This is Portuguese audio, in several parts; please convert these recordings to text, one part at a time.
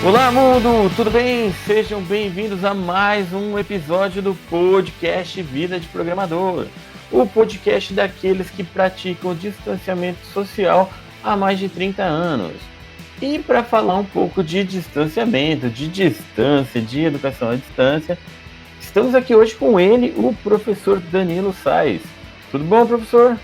Olá, mundo! Tudo bem? Sejam bem-vindos a mais um episódio do podcast Vida de Programador, o podcast daqueles que praticam distanciamento social há mais de 30 anos. E para falar um pouco de distanciamento, de distância, de educação à distância, estamos aqui hoje com ele, o professor Danilo Sais. Tudo bom, professor?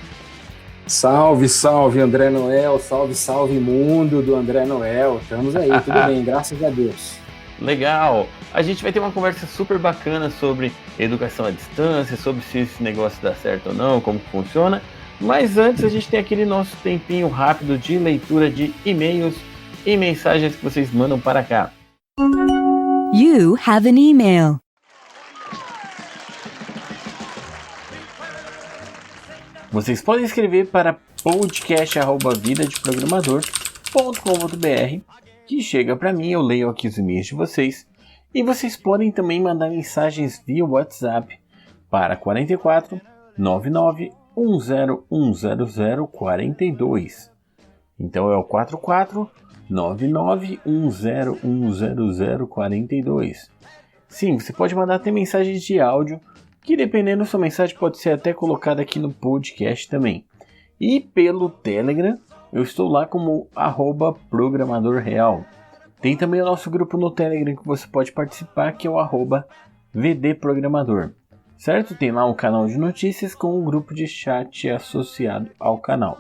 Salve, salve André Noel, salve, salve mundo do André Noel. Estamos aí, tudo bem, graças a Deus. Legal! A gente vai ter uma conversa super bacana sobre educação à distância, sobre se esse negócio dá certo ou não, como funciona. Mas antes a gente tem aquele nosso tempinho rápido de leitura de e-mails e mensagens que vocês mandam para cá. You have an email. Vocês podem escrever para podcast@vidadeprogramador.com.br, que chega para mim, eu leio aqui os e-mails de vocês. E vocês podem também mandar mensagens via WhatsApp para 44 99 101042. Então é o 44 99 101042. Sim, você pode mandar até mensagens de áudio, que dependendo da sua mensagem pode ser até colocada aqui no podcast também. E pelo Telegram, eu estou lá como @programadorreal. Tem também o nosso grupo no Telegram que você pode participar, que é o @vdprogramador. Certo? Tem lá um canal de notícias com um grupo de chat associado ao canal.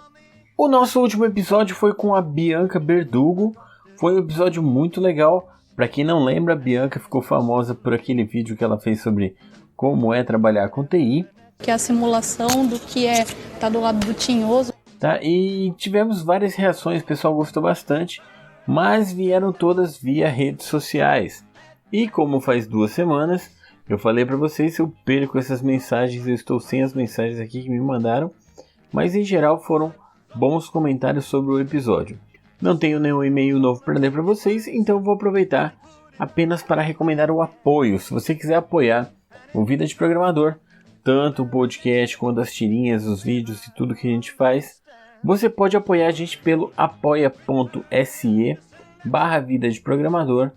O nosso último episódio foi com a Bianca Berdugo. Foi um episódio muito legal. Para quem não lembra, a Bianca ficou famosa por aquele vídeo que ela fez sobre como é trabalhar com TI. Que é a simulação do que é estar do lado do tinhoso. Tá? E tivemos várias reações, o pessoal gostou bastante, mas vieram todas via redes sociais. E como faz 2 semanas, eu falei para vocês, eu perco essas mensagens, eu estou sem as mensagens aqui que me mandaram, mas em geral foram bons comentários sobre o episódio. Não tenho nenhum e-mail novo para ler para vocês, então eu vou aproveitar apenas para recomendar o apoio. Se você quiser apoiar o Vida de Programador, tanto o podcast quanto as tirinhas, os vídeos e tudo que a gente faz, você pode apoiar a gente pelo apoia.se/Vida de Programador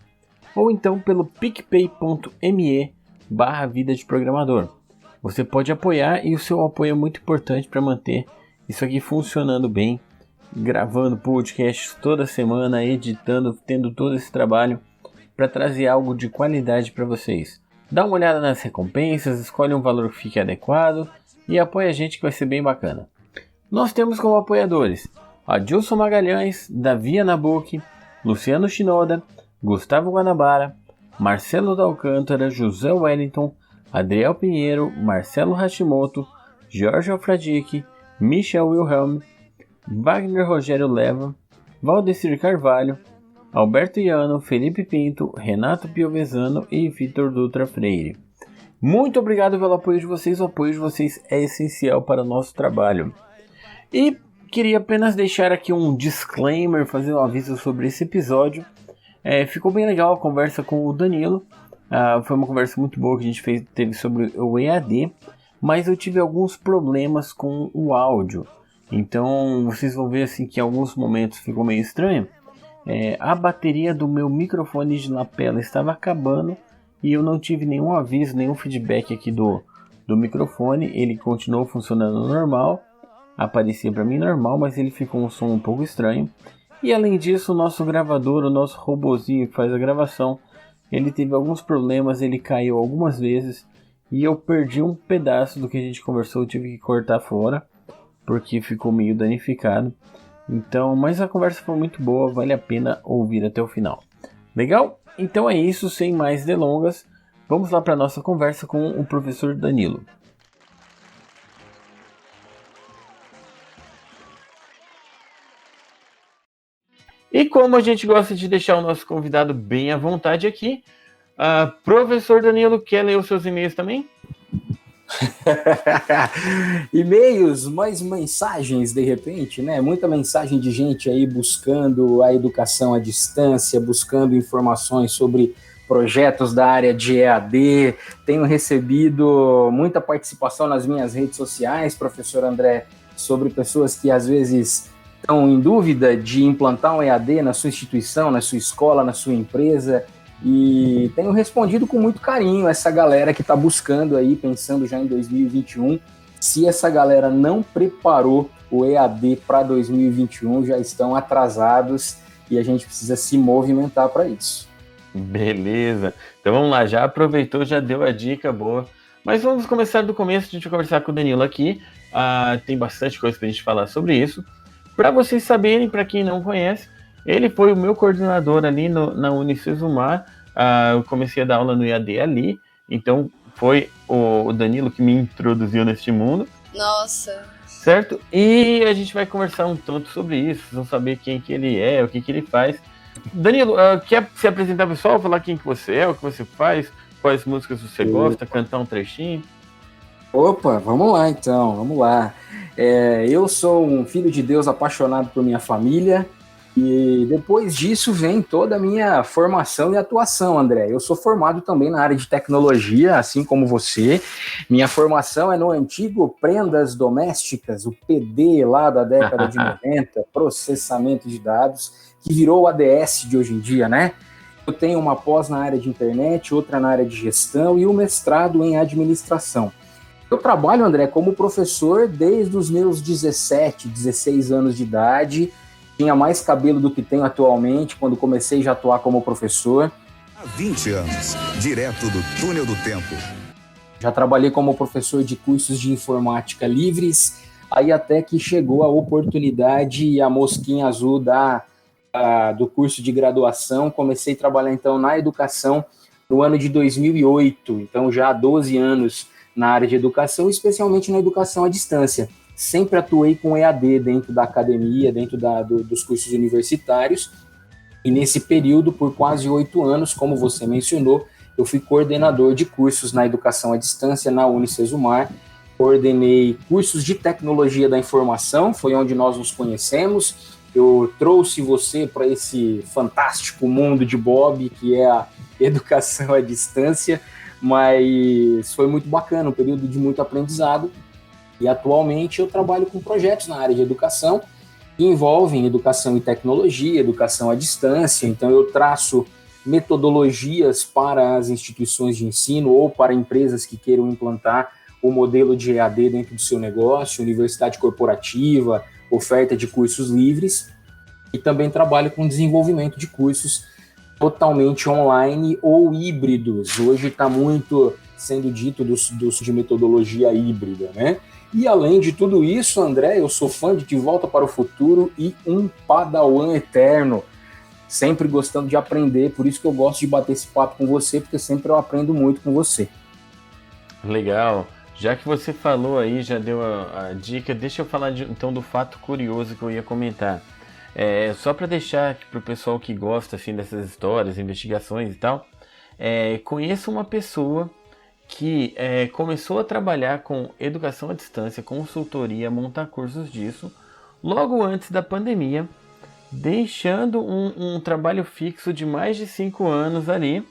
ou então pelo picpay.me/Vida de Programador. Você pode apoiar e o seu apoio é muito importante para manter isso aqui funcionando bem, gravando podcasts toda semana, editando, tendo todo esse trabalho para trazer algo de qualidade para vocês. Dá uma olhada nas recompensas, escolhe um valor que fique adequado e apoia a gente que vai ser bem bacana. Nós temos como apoiadores Adilson Magalhães, Davi Anabuki, Luciano Shinoda, Gustavo Guanabara, Marcelo da Alcântara, José Wellington, Adriel Pinheiro, Marcelo Hashimoto, Jorge Alfradique, Michel Wilhelm, Wagner Rogério Leva, Valdecir Carvalho, Alberto Iano, Felipe Pinto, Renato Piovesano e Vitor Dutra Freire. Muito obrigado pelo apoio de vocês, o apoio de vocês é essencial para o nosso trabalho. E queria apenas deixar aqui um disclaimer, fazer um aviso sobre esse episódio. Ficou bem legal a conversa com o Danilo, foi uma conversa muito boa que a gente teve sobre o EAD, mas eu tive alguns problemas com o áudio. Então vocês vão ver assim que em alguns momentos ficou meio estranho. A bateria do meu microfone de lapela estava acabando e eu não tive nenhum aviso, nenhum feedback aqui do microfone. Ele continuou funcionando normal, aparecia para mim normal, mas ele ficou um som um pouco estranho. E além disso, o nosso gravador, o nosso robozinho que faz a gravação, ele teve alguns problemas, ele caiu algumas vezes e eu perdi um pedaço do que a gente conversou, eu tive que cortar fora porque ficou meio danificado. Então, mas a conversa foi muito boa, vale a pena ouvir até o final. Legal? Então é isso, sem mais delongas, vamos lá para a nossa conversa com o professor Danilo. E como a gente gosta de deixar o nosso convidado bem à vontade aqui, professor Danilo, quer ler os seus e-mails também? E-mails, mais mensagens de repente, né? Muita mensagem de gente aí buscando a educação à distância, buscando informações sobre projetos da área de EAD. Tenho recebido muita participação nas minhas redes sociais, professor André, sobre pessoas que às vezes estão em dúvida de implantar um EAD na sua instituição, na sua escola, na sua empresa, e tenho respondido com muito carinho essa galera que está buscando aí, pensando já em 2021. Se essa galera não preparou o EAD para 2021, já estão atrasados e a gente precisa se movimentar para isso. Beleza. Então vamos lá, já aproveitou, já deu a dica boa. Mas vamos começar do começo, a gente vai conversar com o Danilo aqui. Tem bastante coisa para a gente falar sobre isso. Para vocês saberem, para quem não conhece, ele foi o meu coordenador ali na Unicesumar. Eu comecei a dar aula no EAD ali, então foi o Danilo que me introduziu neste mundo. Nossa. Certo? E a gente vai conversar um tanto sobre isso, vocês vão saber quem que ele é, o que ele faz. Danilo, quer se apresentar pro pessoal, falar quem que você é, o que você faz, quais músicas você gosta, cantar um trechinho? Opa, vamos lá então, vamos lá. Eu sou um filho de Deus apaixonado por minha família e depois disso vem toda a minha formação e atuação, André. Eu sou formado também na área de tecnologia, assim como você. Minha formação é no antigo Prendas Domésticas, o PD lá da década de 90, processamento de dados, que virou o ADS de hoje em dia, né? Eu tenho uma pós na área de internet, outra na área de gestão e um mestrado em administração. Eu trabalho, André, como professor desde os meus 17, 16 anos de idade. Tinha mais cabelo do que tenho atualmente, quando comecei já a atuar como professor. Há 20 anos, direto do túnel do tempo. Já trabalhei como professor de cursos de informática livres, aí até que chegou a oportunidade e a mosquinha azul do curso de graduação. Comecei a trabalhar, então, na educação no ano de 2008, então já há 12 anos na área de educação, especialmente na educação à distância. Sempre atuei com EAD dentro da academia, dentro dos cursos universitários, e nesse período, por quase 8 anos, como você mencionou, eu fui coordenador de cursos na educação à distância na Unicesumar, coordenei cursos de tecnologia da informação, foi onde nós nos conhecemos. Eu trouxe você para esse fantástico mundo de Bob, que é a educação à distância, mas foi muito bacana, um período de muito aprendizado. E atualmente eu trabalho com projetos na área de educação que envolvem educação e tecnologia, educação à distância. Então eu traço metodologias para as instituições de ensino ou para empresas que queiram implantar o modelo de EAD dentro do seu negócio, universidade corporativa, oferta de cursos livres. E também trabalho com desenvolvimento de cursos totalmente online ou híbridos. Hoje está muito sendo dito de metodologia híbrida, né? E além de tudo isso, André, eu sou fã de Volta para o Futuro e um padawan eterno, sempre gostando de aprender, por isso que eu gosto de bater esse papo com você, porque sempre eu aprendo muito com você. Legal. Já que você falou aí, já deu a dica, deixa eu falar então do fato curioso que eu ia comentar. Só para deixar para o pessoal que gosta assim, dessas histórias, investigações e tal, conheço uma pessoa que começou a trabalhar com educação à distância, consultoria, montar cursos disso, logo antes da pandemia, deixando um trabalho fixo de mais de 5 anos ali,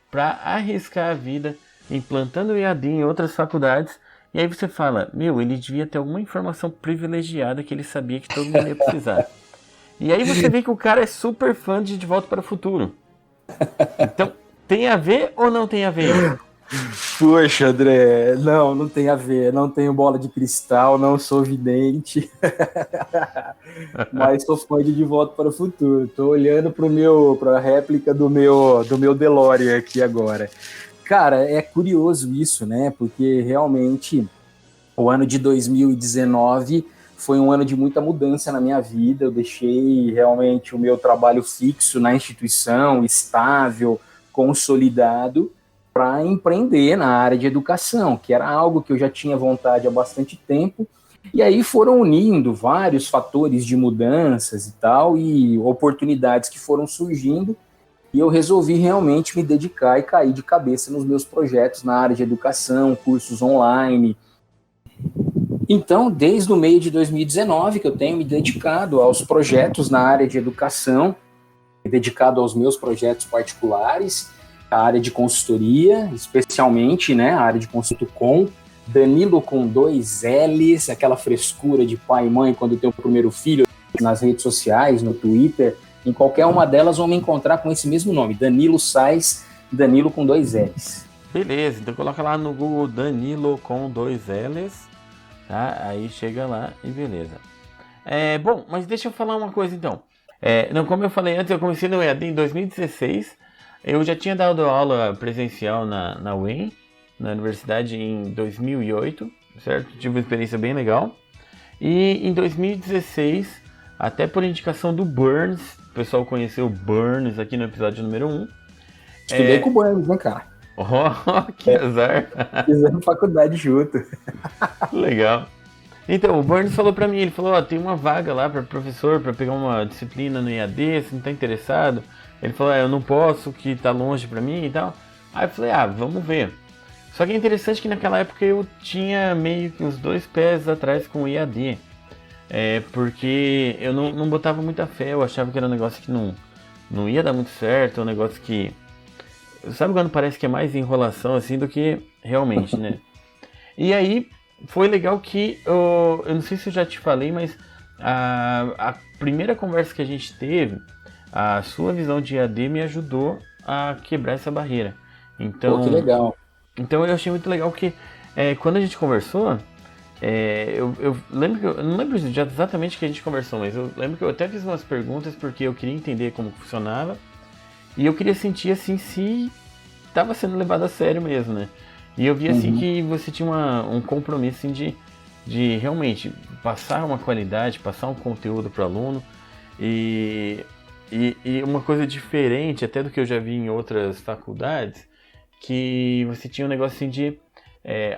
para arriscar a vida, implantando o EAD em outras faculdades. E aí você fala, ele devia ter alguma informação privilegiada que ele sabia que todo mundo ia precisar. E aí você vê que o cara é super fã de Volta para o Futuro. Então, tem a ver ou não tem a ver? Poxa, André, não tem a ver, não tenho bola de cristal, não sou vidente, mas sou fã de Volta para o Futuro. Tô olhando para a réplica do meu DeLorean aqui agora. Cara, é curioso isso, né? Porque realmente o ano de 2019 foi um ano de muita mudança na minha vida. Eu deixei realmente o meu trabalho fixo na instituição, estável, consolidado, para empreender na área de educação, que era algo que eu já tinha vontade há bastante tempo. E aí foram unindo vários fatores de mudanças e tal, e oportunidades que foram surgindo, e eu resolvi realmente me dedicar e cair de cabeça nos meus projetos na área de educação, cursos online. Então, desde o meio de 2019, que eu tenho me dedicado aos projetos na área de educação, dedicado aos meus projetos particulares, a área de consultoria, especialmente, né, a área de consulto com Danilo com 2 L's, aquela frescura de pai e mãe quando tem o primeiro filho, nas redes sociais, no Twitter, em qualquer uma delas vão me encontrar com esse mesmo nome, Danilo Sais, Danilo com 2 L's. Beleza, então coloca lá no Google Danilo com 2 L's, tá? Aí chega lá e beleza. Bom, mas deixa eu falar uma coisa então. Não, como eu falei antes, eu comecei no EAD em 2016. Eu já tinha dado aula presencial na UEM, na universidade, em 2008, certo? Tive uma experiência bem legal. E em 2016, até por indicação do Burns, o pessoal conheceu o Burns aqui no episódio número 1. Estudei com o Burns, né, cara? Oh, que azar! Fizemos faculdade junto. Legal. Então, o Burns falou pra mim, ele falou, tem uma vaga lá para professor, para pegar uma disciplina no EAD, você não tá interessado? Ele falou, eu não posso, que tá longe pra mim e tal. Aí eu falei, vamos ver. Só que é interessante que naquela época eu tinha meio que os 2 pés atrás com o EAD. Porque eu não botava muita fé, eu achava que era um negócio que não ia dar muito certo, um negócio que... Sabe quando parece que é mais enrolação assim do que realmente, né? E aí foi legal que, eu não sei se eu já te falei, mas a primeira conversa que a gente teve, a sua visão de EAD me ajudou a quebrar essa barreira. Então, Pô, que legal. Então eu achei muito legal porque quando a gente conversou, eu lembro que eu não lembro exatamente o que a gente conversou, mas eu lembro que eu até fiz umas perguntas porque eu queria entender como funcionava e eu queria sentir assim se estava sendo levado a sério mesmo, né? E eu vi assim que você tinha um compromisso assim, de realmente passar uma qualidade, passar um conteúdo para o aluno e uma coisa diferente até do que eu já vi em outras faculdades, que você tinha um negócio assim de,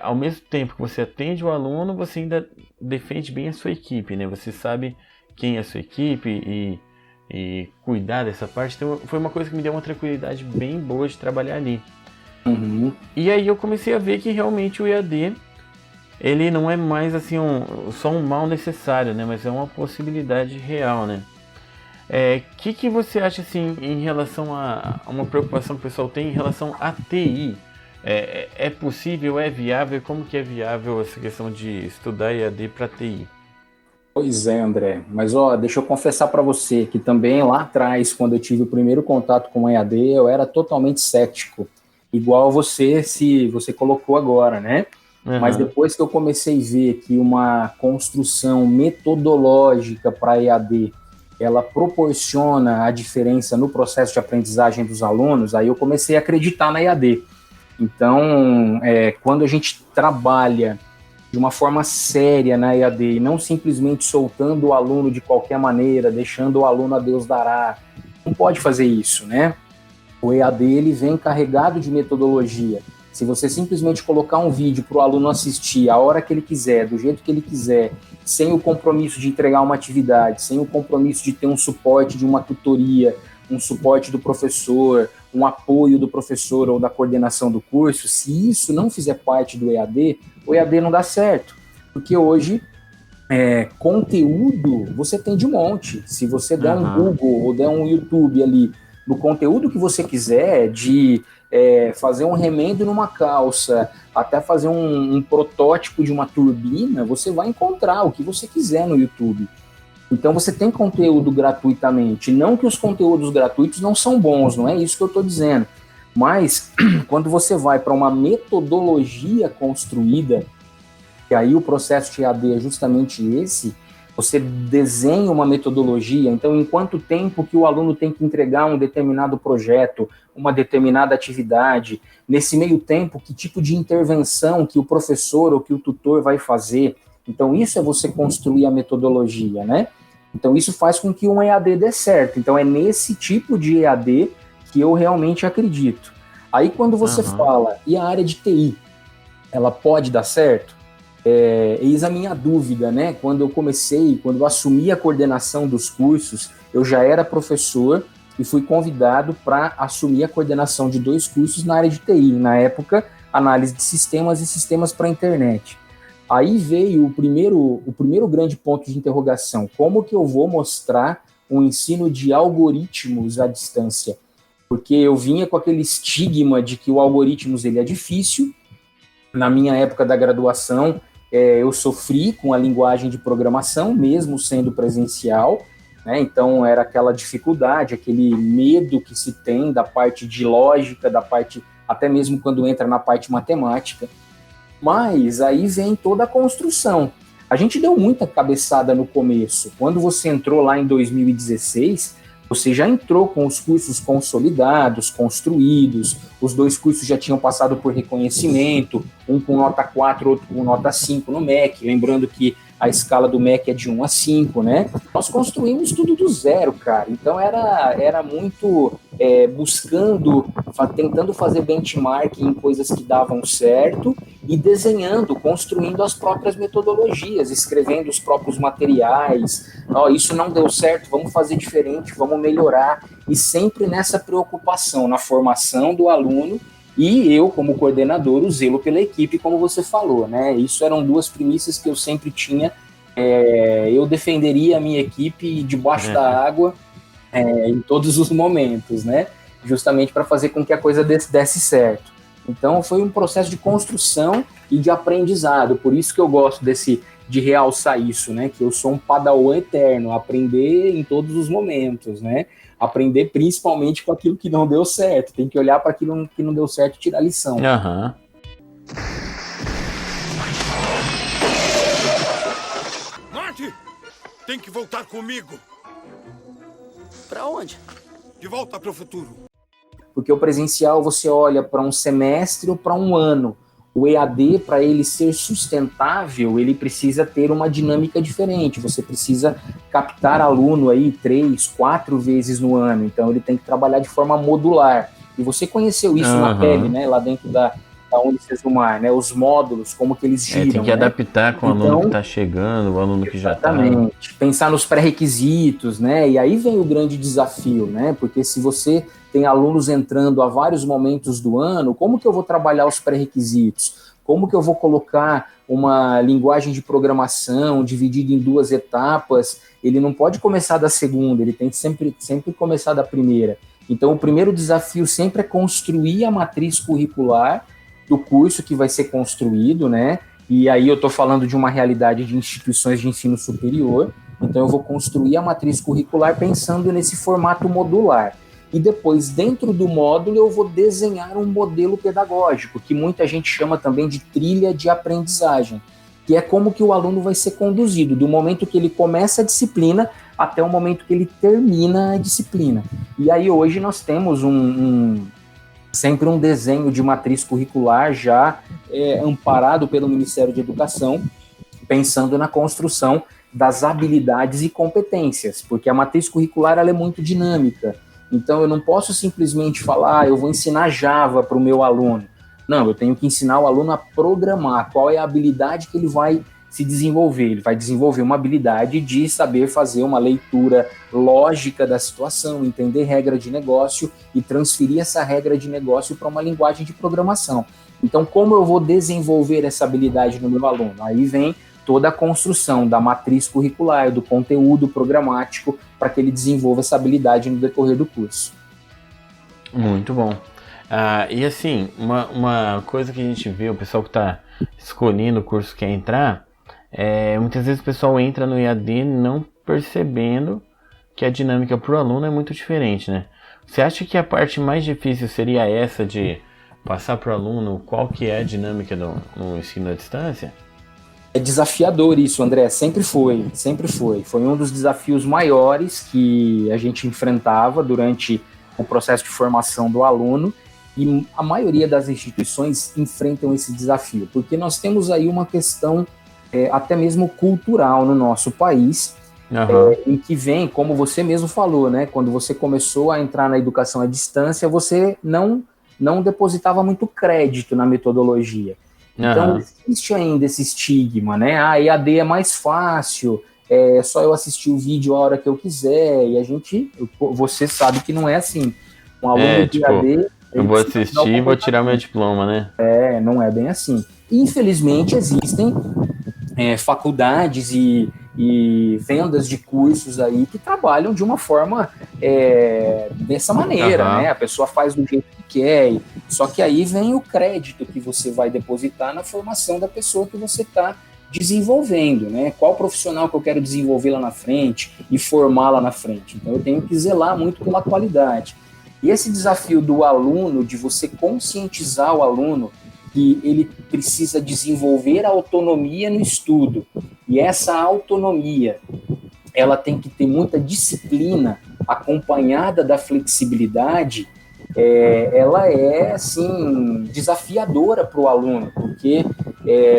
ao mesmo tempo que você atende o aluno, você ainda defende bem a sua equipe, né? Você sabe quem é a sua equipe e cuidar dessa parte. Então foi uma coisa que me deu uma tranquilidade bem boa de trabalhar ali. E aí eu comecei a ver que realmente o EAD, ele não é mais assim só um mal necessário, né? Mas é uma possibilidade real, né? Que você acha assim em relação a uma preocupação que o pessoal tem em relação à TI? É possível, é viável? Como que é viável essa questão de estudar EAD para TI? Pois é, André. Mas deixa eu confessar para você que também lá atrás, quando eu tive o primeiro contato com o EAD, eu era totalmente cético, igual você colocou agora, né? Mas depois que eu comecei a ver que uma construção metodológica para EAD ela proporciona a diferença no processo de aprendizagem dos alunos, aí eu comecei a acreditar na EAD. Então, quando a gente trabalha de uma forma séria na EAD e não simplesmente soltando o aluno de qualquer maneira, deixando o aluno a Deus dará, não pode fazer isso, né? O EAD ele vem carregado de metodologia. Se você simplesmente colocar um vídeo para o aluno assistir a hora que ele quiser, do jeito que ele quiser, sem o compromisso de entregar uma atividade, sem o compromisso de ter um suporte de uma tutoria, um suporte do professor, um apoio do professor ou da coordenação do curso, se isso não fizer parte do EAD, o EAD não dá certo. Porque hoje, conteúdo você tem de monte. Se você der um Google ou der um YouTube ali, no conteúdo que você quiser, de fazer um remendo numa calça, até fazer um protótipo de uma turbina, você vai encontrar o que você quiser no YouTube. Então você tem conteúdo gratuitamente. Não que os conteúdos gratuitos não são bons, não é isso que eu estou dizendo. Mas quando você vai para uma metodologia construída, e aí o processo de EAD é justamente esse, você desenha uma metodologia, então em quanto tempo que o aluno tem que entregar um determinado projeto, uma determinada atividade, nesse meio tempo, que tipo de intervenção que o professor ou que o tutor vai fazer. Então isso é você construir a metodologia, né? Então isso faz com que um EAD dê certo. Então é nesse tipo de EAD que eu realmente acredito. Aí quando você fala, e a área de TI, ela pode dar certo? Eis a minha dúvida, né? Quando eu assumi a coordenação dos cursos, eu já era professor e fui convidado para assumir a coordenação de 2 cursos na área de TI. Na época, análise de sistemas e sistemas para a internet. Aí veio o primeiro grande ponto de interrogação. Como que eu vou mostrar um ensino de algoritmos à distância? Porque eu vinha com aquele estigma de que o algoritmos ele é difícil. Na minha época da graduação, eu sofri com a linguagem de programação, mesmo sendo presencial. né? Então era aquela dificuldade, aquele medo que se tem da parte de lógica, da parte, até mesmo quando entra na parte matemática. Mas aí vem toda a construção. A gente deu muita cabeçada no começo. Quando você entrou lá em 2016, você já entrou com os cursos consolidados, construídos, os 2 cursos já tinham passado por reconhecimento, um com nota 4, outro com nota 5 no MEC, lembrando que a escala do MEC é de 1 a 5, né? Nós construímos tudo do zero, cara. Então era muito buscando, tentando fazer benchmark em coisas que davam certo e desenhando, construindo as próprias metodologias, escrevendo os próprios materiais. Isso não deu certo, vamos fazer diferente, vamos melhorar. E sempre nessa preocupação, na formação do aluno, e eu, como coordenador, o zelo pela equipe, como você falou, né? Isso eram 2 premissas que eu sempre tinha. Eu defenderia a minha equipe debaixo da água em todos os momentos, né? Justamente para fazer com que a coisa desse certo. Então, foi um processo de construção e de aprendizado. Por isso que eu gosto de realçar isso, né? Que eu sou um padawan eterno, aprender em todos os momentos, né? Aprender principalmente com aquilo que não deu certo. Tem que olhar para aquilo que não deu certo e tirar lição. Aham. Marty! Tem que voltar comigo. Pra onde? De volta para o futuro. Porque o presencial você olha para um semestre ou para um ano. O EAD, para ele ser sustentável, ele precisa ter uma dinâmica diferente. Você precisa captar aluno aí 3, 4 vezes no ano. Então, ele tem que trabalhar de forma modular. E você conheceu isso na pele, né? Lá dentro da Unicesumar, né? Os módulos, como que eles giram. Tem que adaptar com o aluno que está chegando, o aluno que já está. Exatamente. Pensar nos pré-requisitos, né? E aí vem o grande desafio, né? Porque se você tem alunos entrando a vários momentos do ano, como que eu vou trabalhar os pré-requisitos? Como que eu vou colocar uma linguagem de programação dividida em 2 etapas? Ele não pode começar da segunda, ele tem que sempre começar da primeira. Então, o primeiro desafio sempre é construir a matriz curricular do curso que vai ser construído, né? E aí eu estou falando de uma realidade de instituições de ensino superior, então eu vou construir a matriz curricular pensando nesse formato modular. E depois, dentro do módulo, eu vou desenhar um modelo pedagógico, que muita gente chama também de trilha de aprendizagem, que é como que o aluno vai ser conduzido, do momento que ele começa a disciplina até o momento que ele termina a disciplina. E aí hoje nós temos sempre um desenho de matriz curricular já amparado pelo Ministério de Educação, pensando na construção das habilidades e competências, porque a matriz curricular ela é muito dinâmica. Então, eu não posso simplesmente falar, eu vou ensinar Java para o meu aluno. Não, eu tenho que ensinar o aluno a programar. Qual é a habilidade que ele vai se desenvolver? Ele vai desenvolver uma habilidade de saber fazer uma leitura lógica da situação, entender regra de negócio e transferir essa regra de negócio para uma linguagem de programação. Então, como eu vou desenvolver essa habilidade no meu aluno? Aí vem toda a construção da matriz curricular, do conteúdo programático, para que ele desenvolva essa habilidade no decorrer do curso. Muito bom. E assim, uma coisa que a gente vê, o pessoal que está escolhendo o curso que quer entrar, muitas vezes o pessoal entra no EAD não percebendo que a dinâmica para o aluno é muito diferente, né? Você acha que a parte mais difícil seria essa de passar para o aluno qual que é a dinâmica no ensino à distância? É desafiador isso, André, sempre foi. Foi um dos desafios maiores que a gente enfrentava durante o processo de formação do aluno, e a maioria das instituições enfrentam esse desafio, porque nós temos aí uma questão até mesmo cultural no nosso país, em que vem, como você mesmo falou, né, quando você começou a entrar na educação à distância, você não depositava muito crédito na metodologia. Então, existe ainda esse estigma, né? EAD é mais fácil, é só eu assistir o vídeo a hora que eu quiser, e você sabe que não é assim. Um aluno de EAD... Eu vou assistir e vou tirar meu diploma, né? Não é bem assim. Infelizmente, existem faculdades e vendas de cursos aí que trabalham de uma forma dessa maneira, né? A pessoa faz do jeito que quer, só que aí vem o crédito que você vai depositar na formação da pessoa que você está desenvolvendo, né? Qual profissional que eu quero desenvolver lá na frente e formar lá na frente. Então eu tenho que zelar muito pela qualidade. E esse desafio do aluno, de você conscientizar o aluno que ele precisa desenvolver a autonomia no estudo, e essa autonomia, ela tem que ter muita disciplina acompanhada da flexibilidade, ela é, assim, desafiadora para o aluno, porque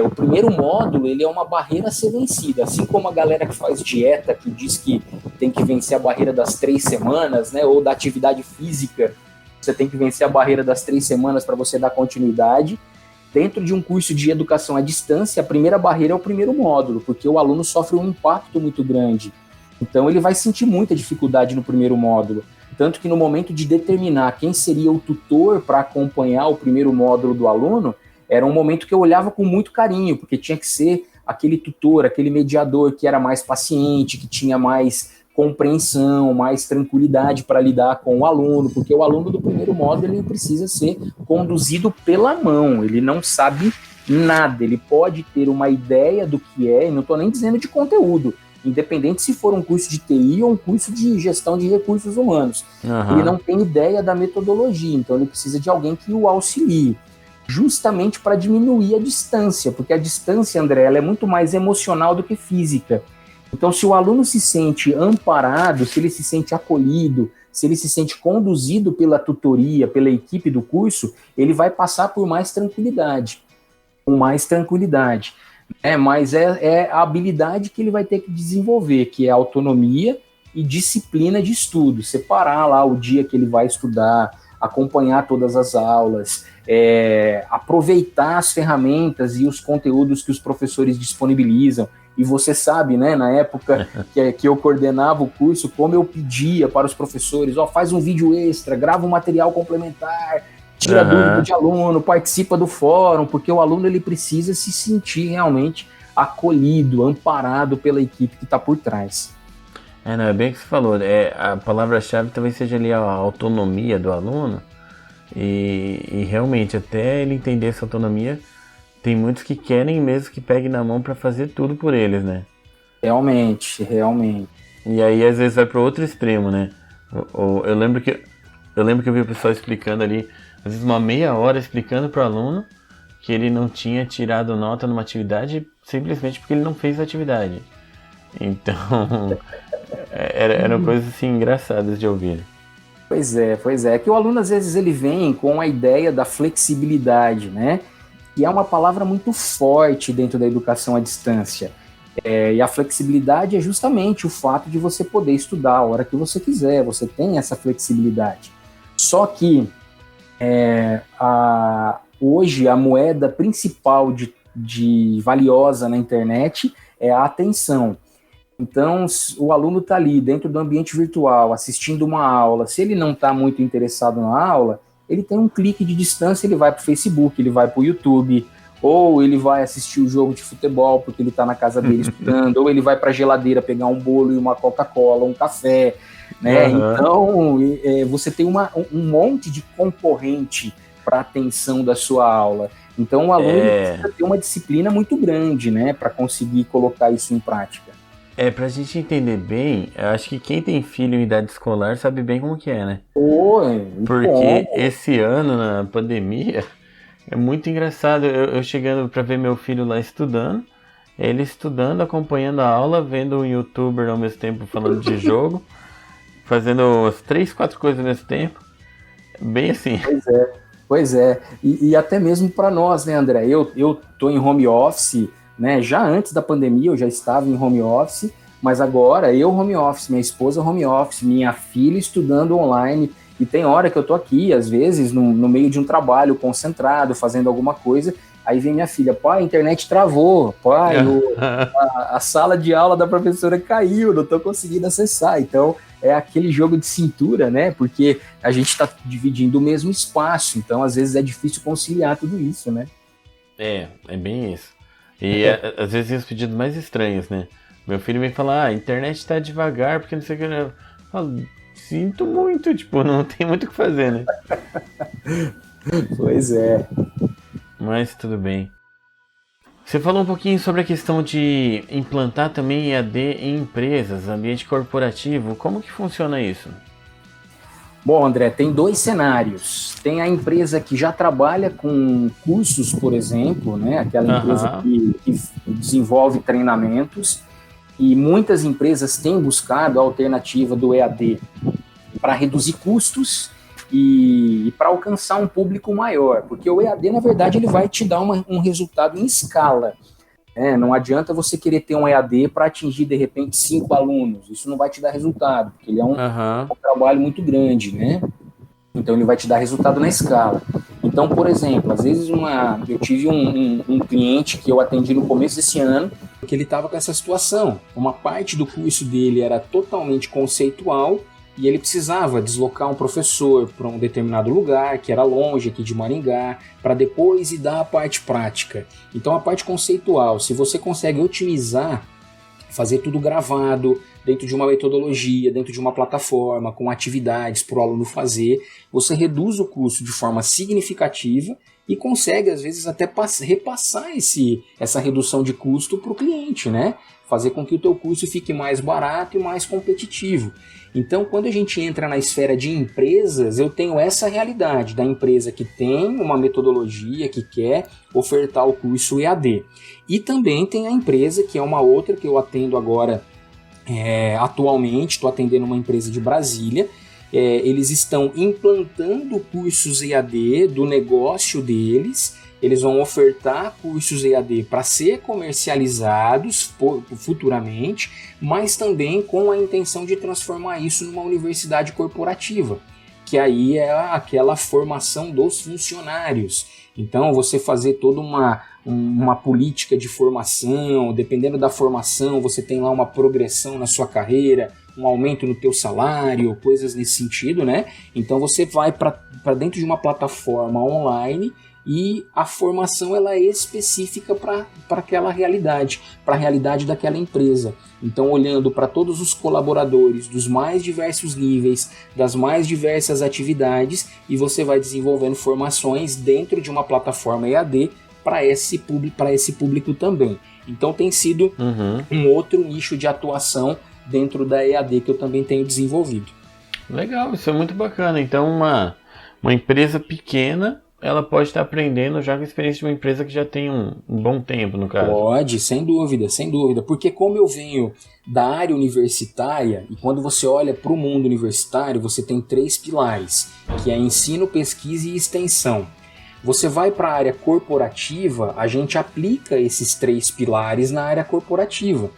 o primeiro módulo, ele é uma barreira a ser vencida, assim como a galera que faz dieta, que diz que tem que vencer a barreira das 3 semanas, né, ou da atividade física, você tem que vencer a barreira das 3 semanas para você dar continuidade. Dentro de um curso de educação à distância, a primeira barreira é o primeiro módulo, porque o aluno sofre um impacto muito grande. Então, ele vai sentir muita dificuldade no primeiro módulo. Tanto que no momento de determinar quem seria o tutor para acompanhar o primeiro módulo do aluno, era um momento que eu olhava com muito carinho, porque tinha que ser aquele tutor, aquele mediador que era mais paciente, que tinha mais compreensão, mais tranquilidade para lidar com o aluno, porque o aluno do primeiro módulo ele precisa ser conduzido pela mão, ele não sabe nada, ele pode ter uma ideia do que é, e não estou nem dizendo de conteúdo, independente se for um curso de TI ou um curso de gestão de recursos humanos. Ele não tem ideia da metodologia, então ele precisa de alguém que o auxilie, justamente para diminuir a distância, porque a distância, André, ela é muito mais emocional do que física. Então, se o aluno se sente amparado, se ele se sente acolhido, se ele se sente conduzido pela tutoria, pela equipe do curso, ele vai passar por mais tranquilidade, com mais tranquilidade. Mas é a habilidade que ele vai ter que desenvolver, que é autonomia e disciplina de estudo, separar lá o dia que ele vai estudar, acompanhar todas as aulas, aproveitar as ferramentas e os conteúdos que os professores disponibilizam. E você sabe, né, na época que eu coordenava o curso, como eu pedia para os professores, faz um vídeo extra, grava um material complementar, tira dúvida de aluno, participa do fórum, porque o aluno ele precisa se sentir realmente acolhido, amparado pela equipe que está por trás. Não, é bem o que você falou, a palavra-chave talvez seja ali a autonomia do aluno, e realmente, até ele entender essa autonomia, tem muitos que querem mesmo que pegue na mão para fazer tudo por eles, né? Realmente. E aí às vezes vai para o outro extremo, né? Eu lembro que eu vi o pessoal explicando ali, às vezes uma meia hora explicando para o aluno que ele não tinha tirado nota numa atividade simplesmente porque ele não fez a atividade. Então, eram coisas assim engraçadas de ouvir. Pois é. Que o aluno às vezes ele vem com a ideia da flexibilidade, né? Que é uma palavra muito forte dentro da educação à distância. E a flexibilidade é justamente o fato de você poder estudar a hora que você quiser, você tem essa flexibilidade. Só que hoje a moeda principal de valiosa na internet é a atenção. Então, o aluno está ali dentro do ambiente virtual, assistindo uma aula, se ele não está muito interessado na aula, ele tem um clique de distância, ele vai para o Facebook, ele vai para o YouTube, ou ele vai assistir o jogo de futebol porque ele está na casa dele estudando, ou ele vai para a geladeira pegar um bolo e uma Coca-Cola, um café, né? Então, você tem um monte de concorrente para a atenção da sua aula. Então, o aluno precisa ter uma disciplina muito grande, né, para conseguir colocar isso em prática. Pra gente entender bem, eu acho que quem tem filho em idade escolar sabe bem como que é, né? Porque esse ano, na pandemia, é muito engraçado. Eu chegando pra ver meu filho lá estudando, ele estudando, acompanhando a aula, vendo um youtuber ao mesmo tempo falando de jogo, fazendo as 3, 4 coisas ao mesmo tempo. Bem assim. Pois é. E até mesmo para nós, né, André? Eu tô em home office, né? Já antes da pandemia eu já estava em home office, mas agora eu home office, minha esposa home office, minha filha estudando online, e tem hora que eu tô aqui, às vezes, no meio de um trabalho concentrado, fazendo alguma coisa, aí vem minha filha, pai, a internet travou, pai, a sala de aula da professora caiu, não tô conseguindo acessar. Então é aquele jogo de cintura, né? Porque a gente está dividindo o mesmo espaço, então às vezes é difícil conciliar tudo isso, né? É bem isso. E às vezes tem os pedidos mais estranhos, né? Meu filho vem falar, a internet tá devagar, porque não sei o que. Eu falo, sinto muito, tipo, não tem muito o que fazer, né? Pois é. Mas tudo bem. Você falou um pouquinho sobre a questão de implantar também EAD em empresas, ambiente corporativo. Como que funciona isso? Bom, André, tem 2 cenários. Tem a empresa que já trabalha com cursos, por exemplo, né? Aquela empresa que desenvolve treinamentos, e muitas empresas têm buscado a alternativa do EAD para reduzir custos e para alcançar um público maior, porque o EAD, na verdade, ele vai te dar um resultado em escala. Não adianta você querer ter um EAD para atingir, de repente, 5 alunos. Isso não vai te dar resultado, porque ele é um trabalho muito grande, né? Então, ele vai te dar resultado na escala. Então, por exemplo, às vezes eu tive um cliente que eu atendi no começo desse ano, que ele estava com essa situação. Uma parte do curso dele era totalmente conceitual, e ele precisava deslocar um professor para um determinado lugar, que era longe aqui de Maringá, para depois ir dar a parte prática. Então a parte conceitual, se você consegue otimizar, fazer tudo gravado, dentro de uma metodologia, dentro de uma plataforma, com atividades para o aluno fazer, você reduz o custo de forma significativa e consegue, às vezes, até repassar essa redução de custo para o cliente, né? Fazer com que o teu curso fique mais barato e mais competitivo. Então, quando a gente entra na esfera de empresas, eu tenho essa realidade da empresa que tem uma metodologia, que quer ofertar o curso EAD. E também tem a empresa, que é uma outra que eu atendo agora atualmente, estou atendendo uma empresa de Brasília. Eles estão implantando cursos EAD do negócio deles. Eles vão ofertar cursos EAD para ser comercializados futuramente, mas também com a intenção de transformar isso numa universidade corporativa, que aí é aquela formação dos funcionários. Então, você fazer toda uma política de formação, dependendo da formação, você tem lá uma progressão na sua carreira, um aumento no teu salário, coisas nesse sentido, né? Então, você vai para dentro de uma plataforma online e a formação ela é específica para aquela realidade, para a realidade daquela empresa. Então, olhando para todos os colaboradores dos mais diversos níveis, das mais diversas atividades, e você vai desenvolvendo formações dentro de uma plataforma EAD para esse público também. Então, tem sido um outro nicho de atuação dentro da EAD que eu também tenho desenvolvido. Legal, isso é muito bacana. Então, uma empresa pequena, ela pode estar aprendendo já com a experiência de uma empresa que já tem um bom tempo, no caso. Pode, sem dúvida. Porque como eu venho da área universitária, e quando você olha para o mundo universitário, você tem 3 pilares, que é ensino, pesquisa e extensão. Você vai para a área corporativa, a gente aplica esses 3 pilares na área corporativa.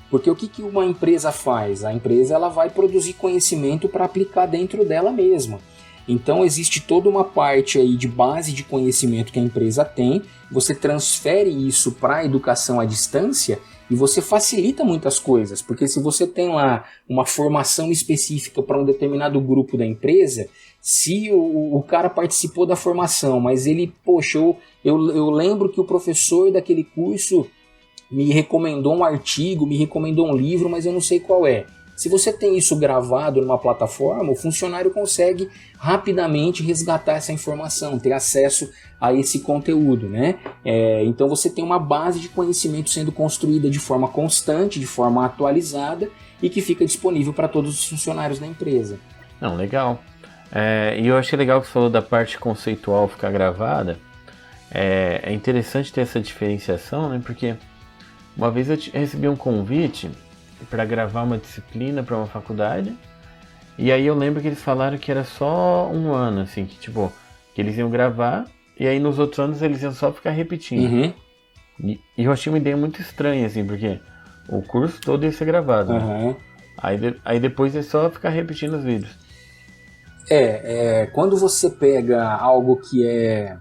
Porque o que uma empresa faz? A empresa ela vai produzir conhecimento para aplicar dentro dela mesma. Então existe toda uma parte aí de base de conhecimento que a empresa tem, você transfere isso para a educação à distância e você facilita muitas coisas, porque se você tem lá uma formação específica para um determinado grupo da empresa, se o cara participou da formação, mas ele, poxa, eu lembro que o professor daquele curso me recomendou um artigo, me recomendou um livro, mas eu não sei qual é. Se você tem isso gravado numa plataforma, o funcionário consegue rapidamente resgatar essa informação, ter acesso a esse conteúdo, né? Então você tem uma base de conhecimento sendo construída de forma constante, de forma atualizada e que fica disponível para todos os funcionários da empresa. Não, legal. E eu achei legal que você falou da parte conceitual ficar gravada. É interessante ter essa diferenciação, né? Porque uma vez eu recebi um convite para gravar uma disciplina para uma faculdade, e aí eu lembro que eles falaram que era só um ano, assim, que eles iam gravar, e aí nos outros anos eles iam só ficar repetindo. E eu achei uma ideia muito estranha, assim, porque o curso todo ia ser gravado, né? Aí depois é só ficar repetindo os vídeos. Quando você pega algo que é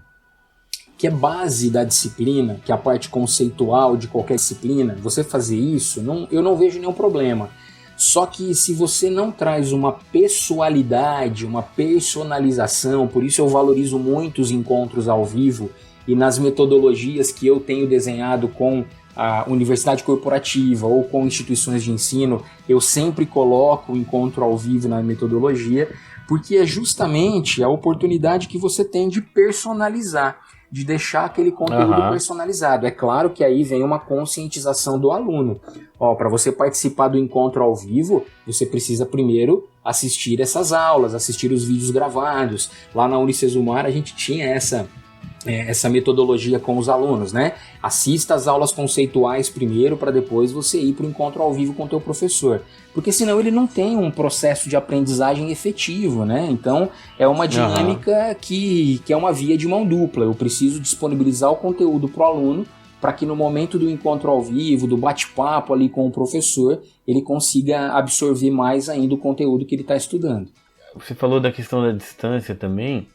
base da disciplina, que é a parte conceitual de qualquer disciplina, você fazer isso, eu não vejo nenhum problema. Só que se você não traz uma pessoalidade, uma personalização, por isso eu valorizo muito os encontros ao vivo e nas metodologias que eu tenho desenhado com a universidade corporativa ou com instituições de ensino, eu sempre coloco o encontro ao vivo na metodologia, porque é justamente a oportunidade que você tem de personalizar. de deixar aquele conteúdo personalizado. É claro que aí vem uma conscientização do aluno. Para você participar do encontro ao vivo, você precisa primeiro assistir essas aulas, assistir os vídeos gravados. Lá na Unicesumar a gente tinha essa metodologia com os alunos, né? Assista as aulas conceituais primeiro para depois você ir para o encontro ao vivo com o teu professor. Porque senão ele não tem um processo de aprendizagem efetivo, né? Então é uma dinâmica que é uma via de mão dupla. Eu preciso disponibilizar o conteúdo para o aluno para que no momento do encontro ao vivo, do bate-papo ali com o professor, ele consiga absorver mais ainda o conteúdo que ele está estudando. Você falou da questão da distância também.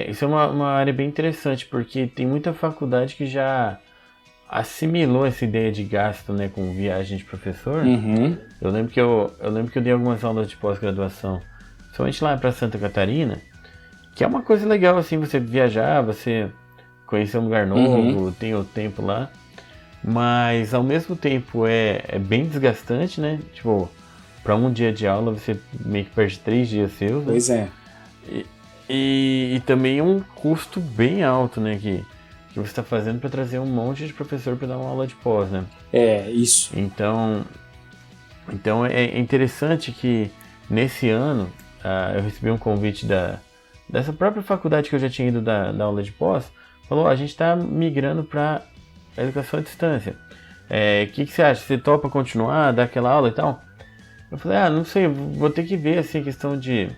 Isso é uma área bem interessante, porque tem muita faculdade que já assimilou essa ideia de gasto, né, com viagem de professor. Eu lembro que eu dei algumas aulas de pós-graduação, principalmente lá para Santa Catarina, que é uma coisa legal, assim, você viajar, você conhecer um lugar novo, tem o tempo lá, mas ao mesmo tempo é bem desgastante, né? Tipo, para um dia de aula você meio que perde 3 dias seus, né? Pois é. E também é um custo bem alto, né, que você está fazendo para trazer um monte de professor para dar uma aula de pós, né? Isso. Então é interessante que nesse ano eu recebi um convite dessa própria faculdade que eu já tinha ido da aula de pós. Falou, a gente está migrando para educação à distância. O que você acha? Você topa continuar, dar aquela aula e tal? Eu falei, não sei, vou ter que ver assim, a questão de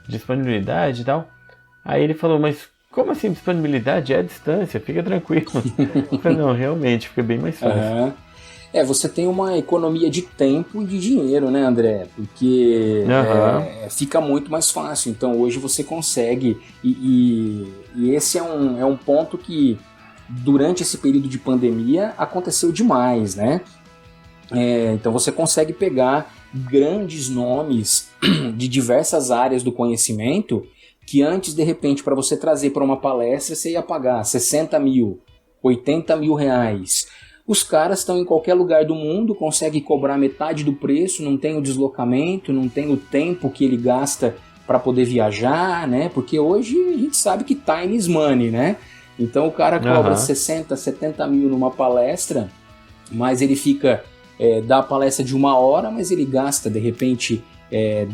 disponibilidade e tal. Aí ele falou, mas como assim disponibilidade? É a distância, fica tranquilo. Eu falei, não, realmente, fica bem mais fácil. Você tem uma economia de tempo e de dinheiro, né, André? Porque fica muito mais fácil. Então hoje você consegue, e esse é um ponto que durante esse período de pandemia aconteceu demais, né? Então você consegue pegar grandes nomes de diversas áreas do conhecimento que antes, de repente, para você trazer para uma palestra, você ia pagar 60 mil, 80 mil reais. Os caras estão em qualquer lugar do mundo, conseguem cobrar metade do preço, não tem o deslocamento, não tem o tempo que ele gasta para poder viajar, né? Porque hoje a gente sabe que time is money, né? Então o cara cobra 60, 70 mil numa palestra, mas ele fica... dá a palestra de 1 hora, mas ele gasta, de repente,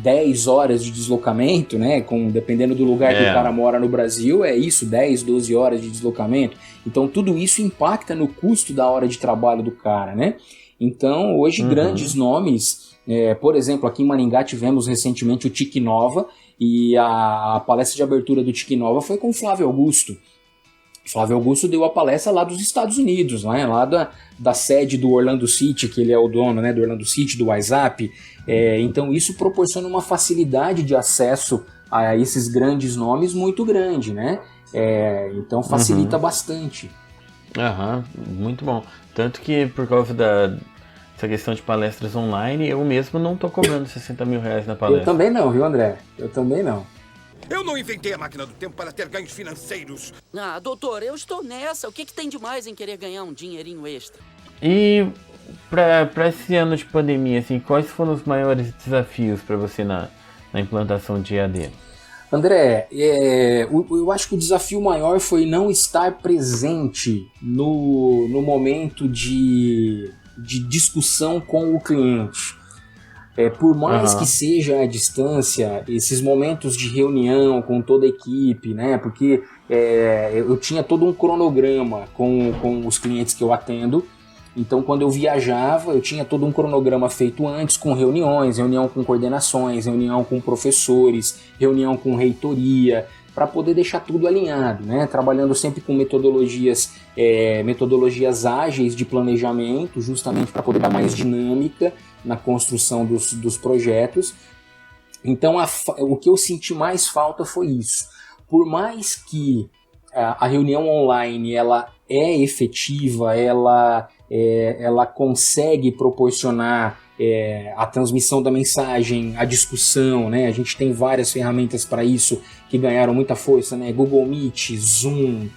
10 horas de deslocamento, né? Dependendo do lugar que o cara mora no Brasil, 10, 12 horas de deslocamento. Então, tudo isso impacta no custo da hora de trabalho do cara, né? Então, hoje, grandes nomes, por exemplo, aqui em Maringá tivemos recentemente o Tique Nova, e a palestra de abertura do Tique Nova foi com o Flávio Augusto. Flávio Augusto deu a palestra lá dos Estados Unidos, né? Lá da sede do Orlando City, que ele é o dono, né, do Orlando City, do WhatsApp. Então isso proporciona uma facilidade de acesso a esses grandes nomes muito grande, né? Então facilita bastante. Muito bom. Tanto que por causa dessa questão de palestras online, eu mesmo não estou cobrando 60 mil reais na palestra. Eu também não, viu, André? Eu também não. Eu não inventei a máquina do tempo para ter ganhos financeiros. Doutor, eu estou nessa. O que tem de mais em querer ganhar um dinheirinho extra? E para esse ano de pandemia, assim, quais foram os maiores desafios para você na implantação de EAD? André, eu acho que o desafio maior foi não estar presente no momento de discussão com o cliente. Por mais que seja à distância, esses momentos de reunião com toda a equipe, né? Porque eu tinha todo um cronograma com os clientes que eu atendo. Então, quando eu viajava, eu tinha todo um cronograma feito antes, com reuniões, reunião com coordenações, reunião com professores, reunião com reitoria, para poder deixar tudo alinhado, né? Trabalhando sempre com metodologias ágeis de planejamento, justamente para poder dar mais dinâmica na construção dos projetos. Então, o que eu senti mais falta foi isso. Por mais que a reunião online ela é efetiva, ela consegue proporcionar a transmissão da mensagem, a discussão, né? A gente tem várias ferramentas para isso que ganharam muita força, né? Google Meet, Zoom,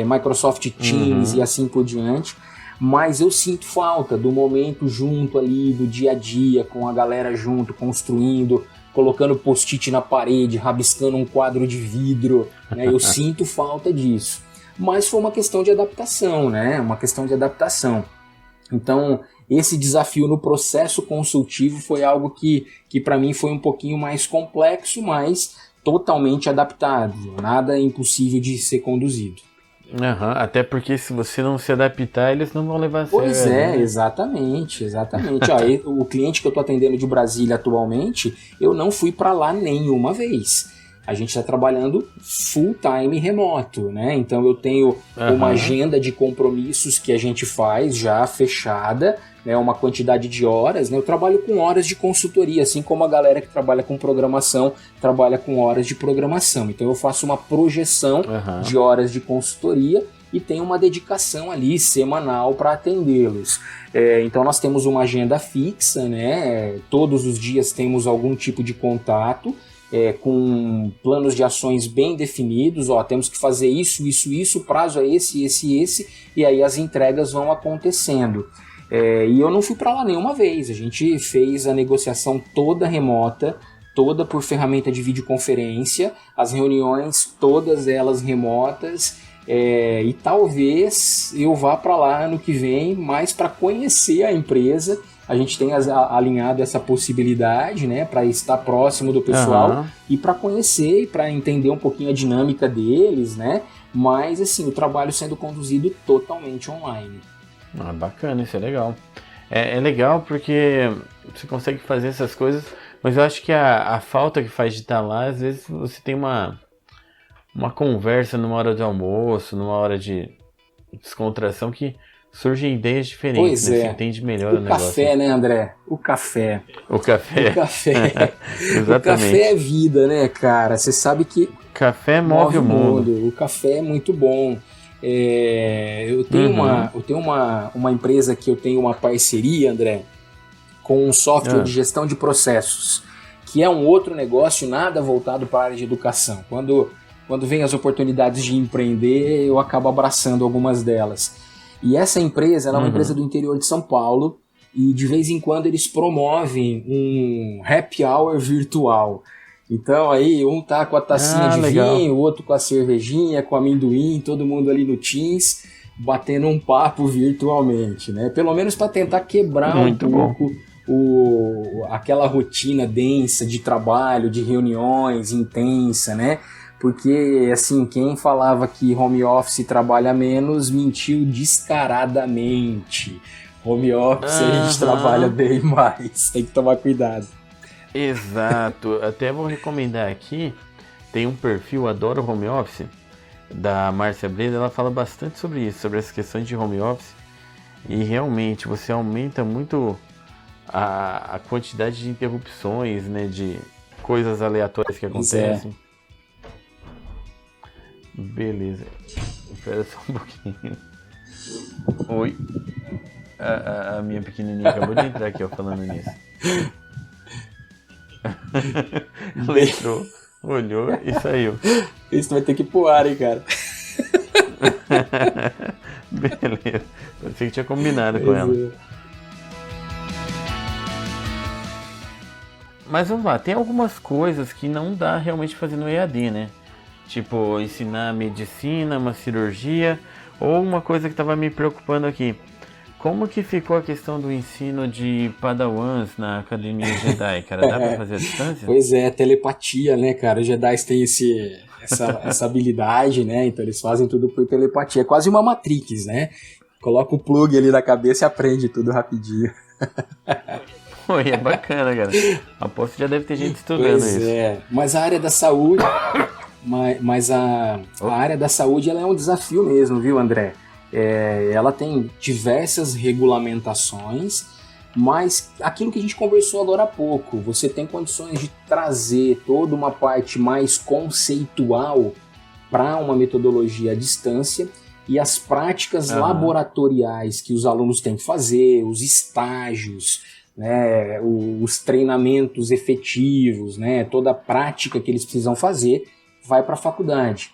Microsoft Teams e assim por diante. Mas eu sinto falta do momento junto ali, do dia a dia, com a galera junto, construindo, colocando post-it na parede, rabiscando um quadro de vidro, né? Eu sinto falta disso. mas foi uma questão de adaptação, né? Uma questão de adaptação. Então, esse desafio no processo consultivo foi algo que para mim foi um pouquinho mais complexo, mas totalmente adaptado. Nada impossível de ser conduzido. Até porque se você não se adaptar, eles não vão levar a sério. Pois é, exatamente. Ó, o cliente que eu estou atendendo de Brasília atualmente, eu não fui para lá nenhuma vez. A gente está trabalhando full time remoto, né? Então eu tenho uma agenda de compromissos que a gente faz já fechada, né? Uma quantidade de horas, né? Eu trabalho com horas de consultoria, assim como a galera que trabalha com programação trabalha com horas de programação. Então eu faço uma projeção de horas de consultoria e tenho uma dedicação ali semanal para atendê-los. Então nós temos uma agenda fixa, né? Todos os dias temos algum tipo de contato, com planos de ações bem definidos, temos que fazer isso, o prazo é esse, e aí as entregas vão acontecendo. E eu não fui para lá nenhuma vez, a gente fez a negociação toda remota, toda por ferramenta de videoconferência, as reuniões todas elas remotas, e talvez eu vá para lá ano que vem, mais para conhecer a empresa. A gente tem alinhado essa possibilidade, né, para estar próximo do pessoal e para conhecer e para entender um pouquinho a dinâmica deles, né? Mas assim, o trabalho sendo conduzido totalmente online. Bacana, isso é legal. É legal porque você consegue fazer essas coisas, mas eu acho que a falta que faz de estar lá, às vezes você tem uma conversa numa hora de almoço, numa hora de descontração que surgem ideias diferentes, pois né? É. Você entende melhor o negócio. O café, né, André? O café. Exatamente. O café é vida, né, cara? Você sabe que café move o mundo. O café é muito bom. Eu tenho, uma empresa que eu tenho uma parceria, André, com um software de gestão de processos, que é um outro negócio nada voltado para a área de educação. Quando vem as oportunidades de empreender, eu acabo abraçando algumas delas. E essa empresa é uma empresa do interior de São Paulo e de vez em quando eles promovem um happy hour virtual. Então aí um tá com a tacinha de vinho, o outro com a cervejinha, com amendoim, todo mundo ali no Teams, batendo um papo virtualmente, né? Pelo menos para tentar quebrar muito um pouco aquela rotina densa de trabalho, de reuniões intensa, né? Porque, assim, quem falava que home office trabalha menos, mentiu descaradamente. Home office a gente trabalha bem mais, tem que tomar cuidado. Exato, até vou recomendar aqui, tem um perfil Adoro Home Office, da Márcia Breda, ela fala bastante sobre isso, sobre as questões de home office, e realmente você aumenta muito a quantidade de interrupções, né, de coisas aleatórias que acontecem. Beleza, espera só um pouquinho. Oi, a minha pequenininha acabou de entrar aqui, falando nisso. Ela entrou, olhou e saiu. Isso vai ter que ir pro ar, hein, cara. Beleza, eu sei que tinha combinado com ela. Mas vamos lá, tem algumas coisas que não dá realmente fazer no EAD, né? Tipo, ensinar medicina, uma cirurgia, ou uma coisa que estava me preocupando aqui. Como que ficou a questão do ensino de padawans na Academia Jedi, cara? Dá pra fazer a distância? Pois é, telepatia, né, cara? Os Jedi têm essa habilidade, né? Então eles fazem tudo por telepatia. É quase uma Matrix, né? Coloca o plug ali na cabeça e aprende tudo rapidinho. Oi, é bacana, cara. Aposto que já deve ter gente estudando isso. Pois é, mas a área da saúde... Mas a área da saúde ela é um desafio mesmo, viu, André? Ela tem diversas regulamentações, mas aquilo que a gente conversou agora há pouco, você tem condições de trazer toda uma parte mais conceitual para uma metodologia à distância e as práticas laboratoriais que os alunos têm que fazer, os estágios, né, os treinamentos efetivos, né, toda a prática que eles precisam fazer, vai para a faculdade.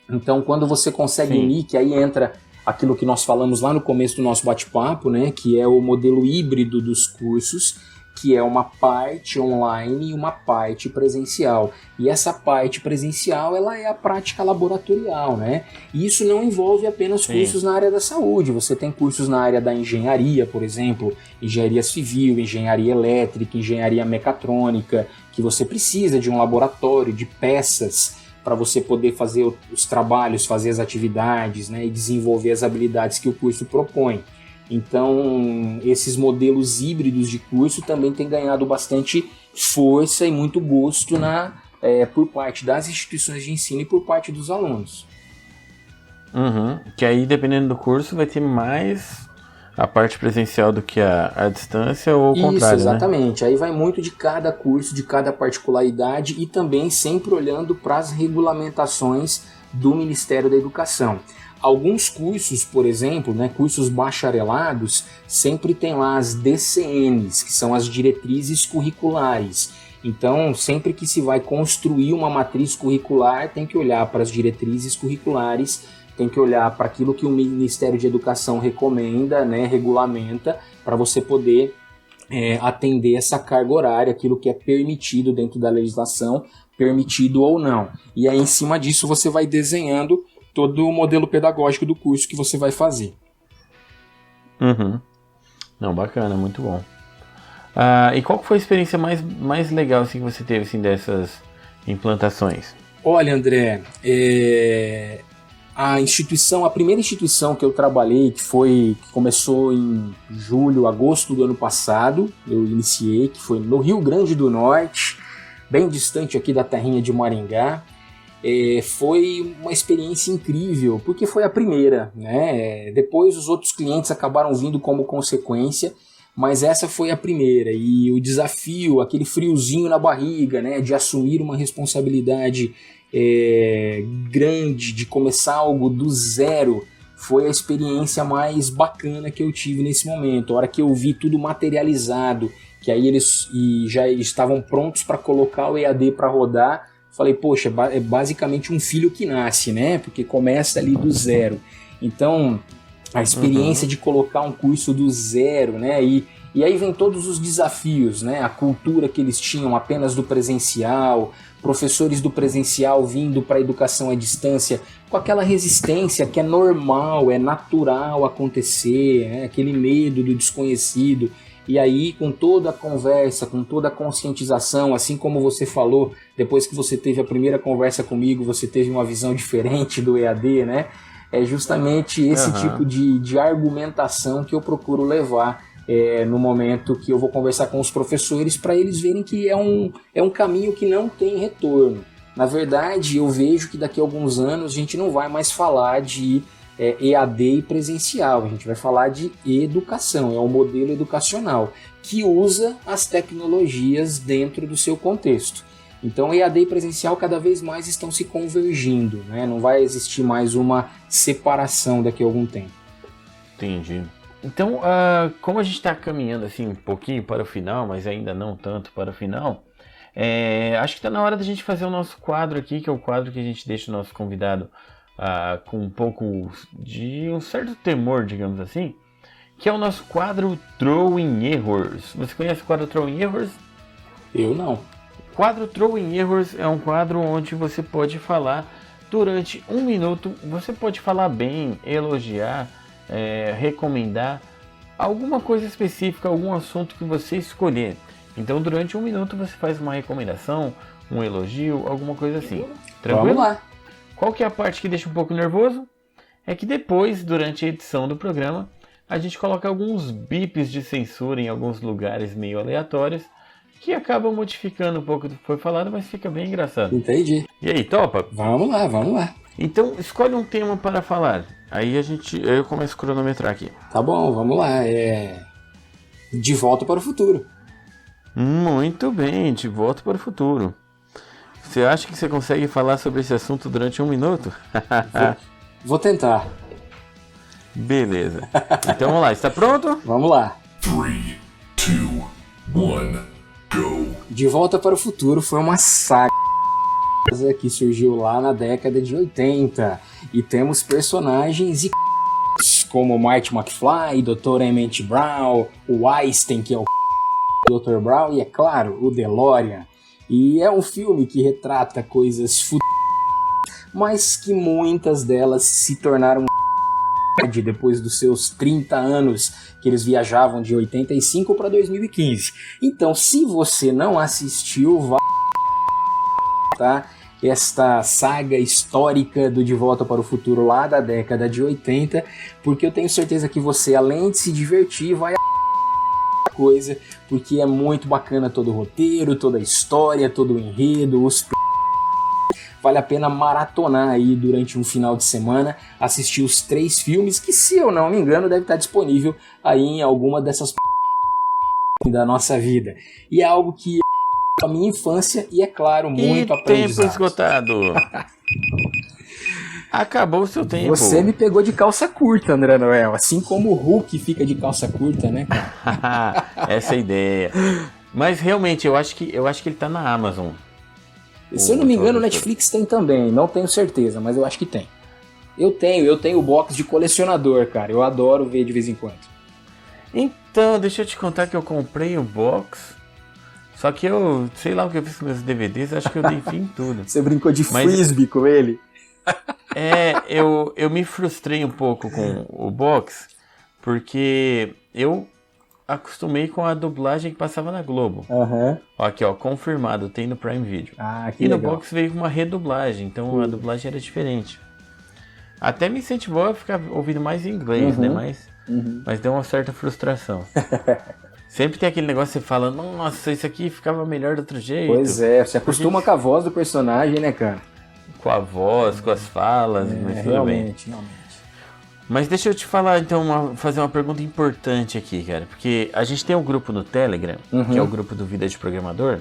Então, quando você consegue unir, que aí entra aquilo que nós falamos lá no começo do nosso bate-papo, né, que é o modelo híbrido dos cursos, que é uma parte online e uma parte presencial. E essa parte presencial, ela é a prática laboratorial, né? E isso não envolve apenas cursos na área da saúde. Você tem cursos na área da engenharia, por exemplo, engenharia civil, engenharia elétrica, engenharia mecatrônica, que você precisa de um laboratório, de peças, para você poder fazer os trabalhos, fazer as atividades, né? E desenvolver as habilidades que o curso propõe. Então, esses modelos híbridos de curso também têm ganhado bastante força e muito gosto por parte das instituições de ensino e por parte dos alunos. Que aí, dependendo do curso, vai ter mais a parte presencial do que a distância ou o contrário, Isso, exatamente. Né? Aí vai muito de cada curso, de cada particularidade e também sempre olhando para as regulamentações do Ministério da Educação. Alguns cursos, por exemplo, né, cursos bacharelados, sempre tem lá as DCNs, que são as diretrizes curriculares. Então, sempre que se vai construir uma matriz curricular, tem que olhar para as diretrizes curriculares, tem que olhar para aquilo que o Ministério de Educação recomenda, né, regulamenta, para você poder atender essa carga horária, aquilo que é permitido dentro da legislação, permitido ou não. E aí, em cima disso, você vai desenhando todo o modelo pedagógico do curso que você vai fazer. Não, bacana, muito bom. E qual foi a experiência mais legal assim, que você teve assim, dessas implantações? Olha, André, a primeira instituição que eu trabalhei, que começou em agosto do ano passado, eu iniciei, que foi no Rio Grande do Norte, bem distante aqui da terrinha de Maringá. Foi uma experiência incrível, porque foi a primeira, né? Depois os outros clientes acabaram vindo como consequência, mas essa foi a primeira. E o desafio, aquele friozinho na barriga, né? De assumir uma responsabilidade grande, de começar algo do zero, foi a experiência mais bacana que eu tive nesse momento. A hora que eu vi tudo materializado, que aí eles já estavam prontos para colocar o EAD para rodar, falei, poxa, é basicamente um filho que nasce, né? Porque começa ali do zero. Então, a experiência de colocar um curso do zero, né? E aí vem todos os desafios, né? A cultura que eles tinham apenas do presencial, professores do presencial vindo para a educação à distância, com aquela resistência que é normal, é natural acontecer, né? Aquele medo do desconhecido. E aí, com toda a conversa, com toda a conscientização, assim como você falou, depois que você teve a primeira conversa comigo, você teve uma visão diferente do EAD, né? É justamente esse tipo de argumentação que eu procuro levar no momento que eu vou conversar com os professores, para eles verem que é um caminho que não tem retorno. Na verdade, eu vejo que daqui a alguns anos a gente não vai mais falar de EAD e presencial, a gente vai falar de educação, é um modelo educacional que usa as tecnologias dentro do seu contexto. Então EAD e presencial cada vez mais estão se convergindo, né? Não vai existir mais uma separação daqui a algum tempo. Entendi. Então, como a gente está caminhando assim um pouquinho para o final, mas ainda não tanto para o final, acho que está na hora da gente fazer o nosso quadro aqui, que é o quadro que a gente deixa o nosso convidado com um pouco de um certo temor, digamos assim, que é o nosso quadro Throwing Errors. Você conhece o quadro Throwing Errors? Eu não. O quadro Throwing Errors é um quadro onde você pode falar durante 1 minuto, você pode falar bem, elogiar, recomendar alguma coisa específica, algum assunto que você escolher. Então durante 1 minuto você faz uma recomendação, um elogio, alguma coisa assim. Tranquilo? Vamos lá. Qual que é a parte que deixa um pouco nervoso? É que depois, durante a edição do programa, a gente coloca alguns bips de censura em alguns lugares meio aleatórios, que acabam modificando um pouco do que foi falado, mas fica bem engraçado. Entendi. E aí, topa? Vamos lá, vamos lá. Então, escolhe um tema para falar. Aí eu começo a cronometrar aqui. Tá bom, vamos lá. De Volta para o Futuro. Muito bem, De Volta para o Futuro. Você acha que você consegue falar sobre esse assunto durante 1 minuto? Vou tentar. Beleza. Então vamos lá, está pronto? Vamos lá. 3, 2, 1, go. De Volta para o Futuro foi uma saga que surgiu lá na década de 80. E temos personagens como Marty McFly, Dr. Emmett Brown, o Einstein, que é o Dr. Brown e, é claro, o DeLorean. E é um filme que retrata coisas mas que muitas delas se tornaram depois dos seus 30 anos que eles viajavam de 85 para 2015. Então, se você não assistiu, vá, tá? Esta saga histórica do De Volta para o Futuro lá da década de 80, porque eu tenho certeza que você, além de se divertir, vai coisa, porque é muito bacana todo o roteiro, toda a história, todo o enredo, vale a pena maratonar aí durante um final de semana, assistir os 3 filmes, que, se eu não me engano, deve estar disponível aí em alguma dessas da nossa vida. E é algo que a minha infância e, é claro, muito aprendizado. Tempo esgotado. Acabou o seu tempo. Você me pegou de calça curta, André Noel, assim como o Hulk fica de calça curta, né? Essa é a ideia. Mas realmente, eu acho que ele tá na Amazon. Se eu não me engano, o Netflix tem também, não tenho certeza, mas eu acho que tem. Eu tenho o box de colecionador, cara, eu adoro ver de vez em quando. Então, deixa eu te contar que eu comprei o box, só que eu, sei lá o que eu fiz com meus DVDs, acho que eu dei fim em tudo. Você brincou de frisbee com ele? Eu me frustrei um pouco com o box, porque eu acostumei com a dublagem que passava na Globo. Uhum. Aqui, ó, confirmado, tem no Prime Video. Que no legal. box veio uma redublagem, então a dublagem era diferente. Até me incentivou a ficar ouvindo mais em inglês, né? Mas deu uma certa frustração. Sempre tem aquele negócio que você fala, nossa, isso aqui ficava melhor de outro jeito. Pois é, você acostuma com a voz do personagem, né, cara? Com a voz, com as falas, mas tudo realmente. Mas deixa eu te falar, então, fazer uma pergunta importante aqui, cara. Porque a gente tem um grupo no Telegram, que é o grupo do Vida de Programador.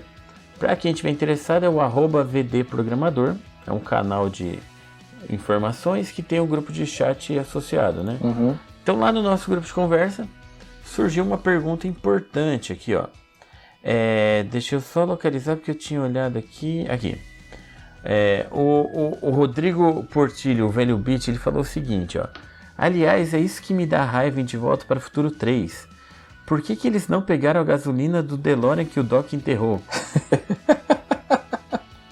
Pra quem estiver interessado, é o @VDProgramador. É um canal de informações que tem um grupo de chat associado, né? Então, lá no nosso grupo de conversa, surgiu uma pergunta importante aqui, ó. Deixa eu só localizar, porque eu tinha olhado aqui. Aqui. O Rodrigo Portilho, o velho Beat, ele falou o seguinte, ó. Aliás, é isso que me dá raiva em De Volta para o Futuro 3. Por que eles não pegaram a gasolina do DeLorean que o Doc enterrou?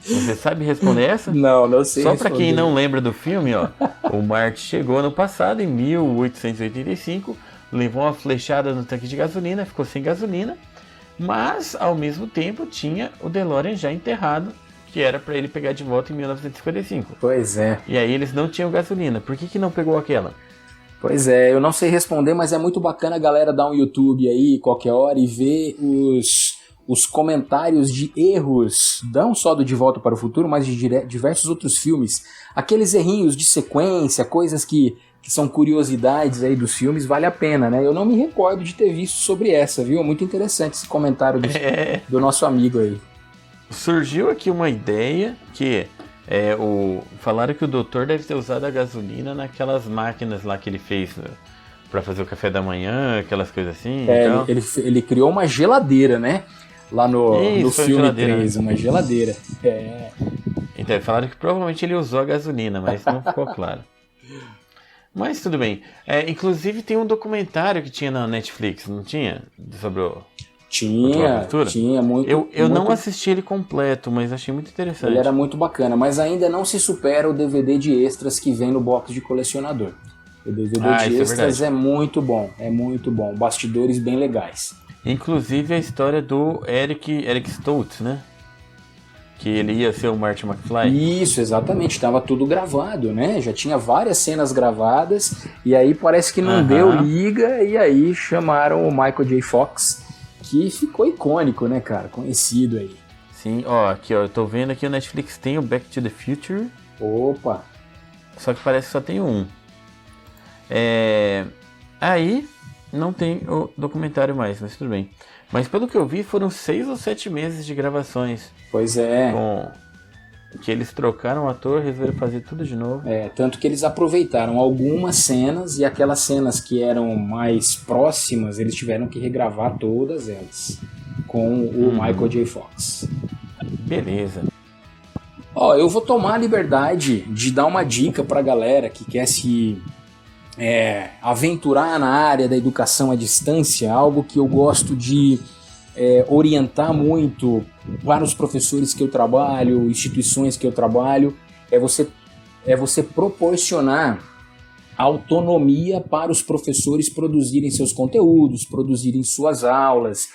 Você sabe responder essa? Não sei. Só para quem não lembra do filme, ó. O Marty chegou no passado, em 1885, levou uma flechada no tanque de gasolina, ficou sem gasolina, mas, ao mesmo tempo, tinha o DeLorean já enterrado, que era para ele pegar de volta em 1955. Pois é. E aí eles não tinham gasolina. Por que não pegou aquela? Pois é, eu não sei responder, mas é muito bacana a galera dar um YouTube aí qualquer hora e ver os comentários de erros, não só do De Volta para o Futuro, mas de diversos outros filmes. Aqueles errinhos de sequência, coisas que são curiosidades aí dos filmes, vale a pena, né? Eu não me recordo de ter visto sobre essa, viu? Muito interessante esse comentário do nosso amigo aí. Surgiu aqui uma ideia que falaram que o doutor deve ter usado a gasolina naquelas máquinas lá que ele fez para fazer o café da manhã, aquelas coisas assim. Então... Ele criou uma geladeira, né? Lá no filme 3, uma geladeira. Então, falaram que provavelmente ele usou a gasolina, mas não ficou claro. Mas tudo bem. Inclusive tem um documentário que tinha na Netflix, não tinha? Sobre o... Tinha muito. Eu não assisti ele completo, mas achei muito interessante. Ele era muito bacana, mas ainda não se supera o DVD de extras que vem no box de colecionador. O DVD de extras é muito bom, bastidores bem legais. Inclusive a história do Eric Stoltz, né? Que ele ia ser o Marty McFly. Isso, exatamente, estava tudo gravado, né? Já tinha várias cenas gravadas, e aí parece que não deu liga, e aí chamaram o Michael J. Fox, que ficou icônico, né, cara? Conhecido aí. Sim, ó, aqui, ó, eu tô vendo aqui o Netflix tem o Back to the Future. Opa! Só que parece que só tem um. Aí não tem o documentário mais, mas tudo bem. Mas pelo que eu vi, foram 6 ou 7 meses de gravações. Pois é. Que eles trocaram o ator, resolveram fazer tudo de novo. Tanto que eles aproveitaram algumas cenas e aquelas cenas que eram mais próximas, eles tiveram que regravar todas elas com o Michael J. Fox. Beleza. Eu vou tomar a liberdade de dar uma dica pra galera que quer se aventurar na área da educação à distância, algo que eu gosto de orientar muito para os professores que eu trabalho, instituições que eu trabalho, é você proporcionar autonomia para os professores produzirem seus conteúdos, produzirem suas aulas,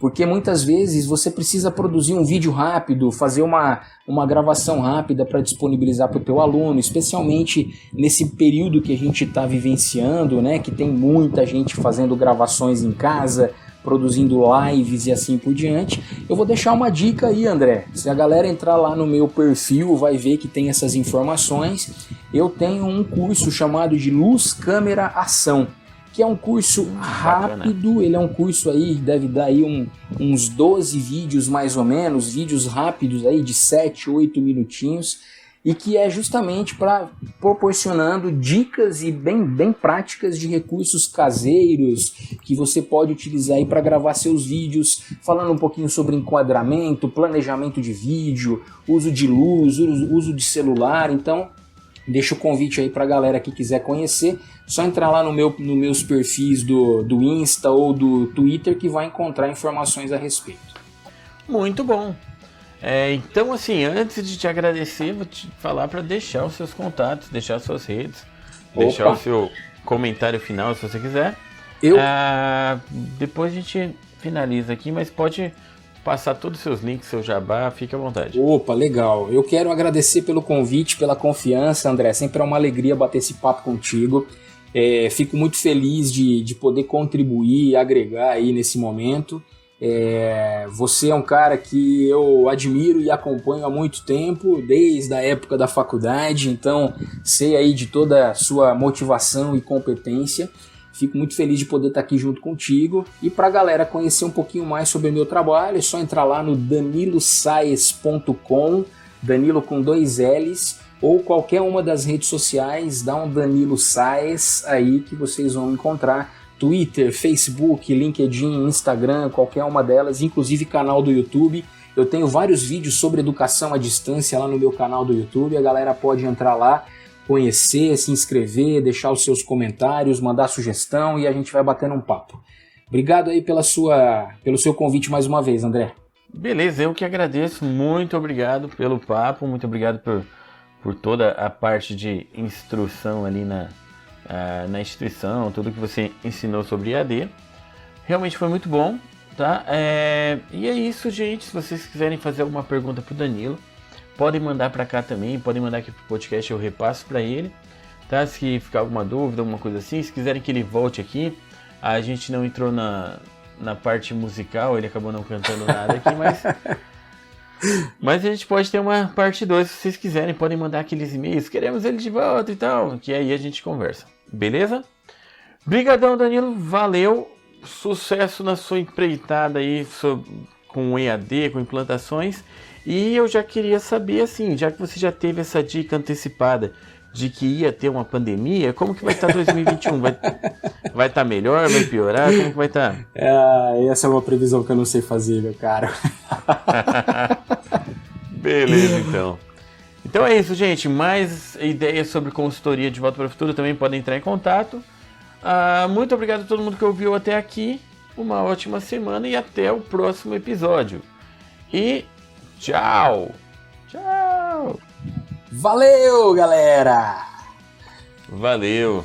porque muitas vezes você precisa produzir um vídeo rápido, fazer uma gravação rápida para disponibilizar para o teu aluno, especialmente nesse período que a gente está vivenciando, né, que tem muita gente fazendo gravações em casa, produzindo lives e assim por diante. Eu vou deixar uma dica aí, André. Se a galera entrar lá no meu perfil, vai ver que tem essas informações. Eu tenho um curso chamado de Luz, Câmera, Ação, que é um curso rápido. Ele é um curso aí, deve dar aí uns 12 vídeos mais ou menos, vídeos rápidos aí de 7, 8 minutinhos, e que é justamente para proporcionando dicas e bem práticas de recursos caseiros que você pode utilizar aí para gravar seus vídeos, falando um pouquinho sobre enquadramento, planejamento de vídeo, uso de luz, uso de celular. Então, deixa o convite aí para a galera que quiser conhecer, só entrar lá no meus perfis do Insta ou do Twitter que vai encontrar informações a respeito. Muito bom. Então, assim, antes de te agradecer, vou te falar para deixar os seus contatos, deixar suas redes, deixar o seu comentário final, se você quiser. Depois a gente finaliza aqui, mas pode passar todos os seus links, seu jabá, fique à vontade. Opa, legal. Eu quero agradecer pelo convite, pela confiança, André. Sempre é uma alegria bater esse papo contigo. Fico muito feliz de poder contribuir e agregar aí nesse momento. Você é um cara que eu admiro e acompanho há muito tempo, desde a época da faculdade, então sei aí de toda a sua motivação e competência. Fico muito feliz de poder estar aqui junto contigo. E para a galera conhecer um pouquinho mais sobre o meu trabalho, é só entrar lá no danilosaes.com, Danilo com 2 L's, ou qualquer uma das redes sociais, dá um Danilo Saes aí que vocês vão encontrar. Twitter, Facebook, LinkedIn, Instagram, qualquer uma delas, inclusive canal do YouTube. Eu tenho vários vídeos sobre educação à distância lá no meu canal do YouTube, a galera pode entrar lá, conhecer, se inscrever, deixar os seus comentários, mandar sugestão e a gente vai batendo um papo. Obrigado aí pelo seu convite mais uma vez, André. Beleza, eu que agradeço, muito obrigado pelo papo, muito obrigado por toda a parte de instrução ali na instituição, tudo que você ensinou sobre IAD. Realmente foi muito bom, tá? E é isso, gente. Se vocês quiserem fazer alguma pergunta pro Danilo, podem mandar para cá também, podem mandar aqui pro podcast, eu repasso para ele, tá? Se ficar alguma dúvida, alguma coisa assim, se quiserem que ele volte aqui, a gente não entrou na parte musical, ele acabou não cantando nada aqui, mas a gente pode ter uma parte 2, se vocês quiserem, podem mandar aqueles e-mails, queremos ele de volta e tal, que aí a gente conversa, beleza? Brigadão, Danilo, valeu, sucesso na sua empreitada aí com EAD, com implantações, e eu já queria saber, assim, já que você já teve essa dica antecipada de que ia ter uma pandemia, como que vai estar 2021? Vai estar melhor, vai piorar, como que vai estar? Essa é uma previsão que eu não sei fazer, meu cara. Beleza, então. Então é isso, gente. Mais ideias sobre consultoria de Volta para o Futuro também podem entrar em contato. Muito obrigado a todo mundo que ouviu até aqui. Uma ótima semana e até o próximo episódio. E tchau! Tchau! Valeu, galera! Valeu!